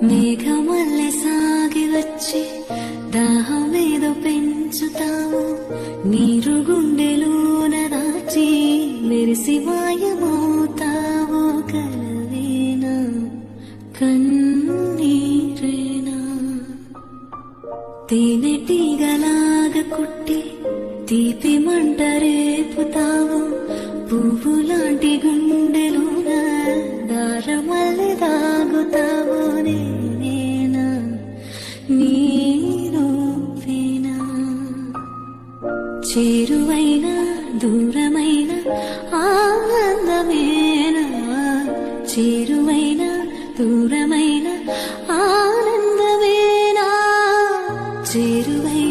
మేఘమల్లె సాగి వచ్చి దాహమేదో పెంచుతావు, నీరు గుండెలోన దాచి మెరిసి మాయమవుతావు. కలవేనా కన్నీరేనా తేనెటీగలాగ కుట్టి తీపి మంట రేపుతావు, పువ్వులాంటి గుండెలోన దారమల్లె దాగుతావు. నేనేనా నీరూపేనా చేరువైన దూరమైన ఆనందమేనా, చేరువైన దూరమైన ఆనందమేనా, చేరువైన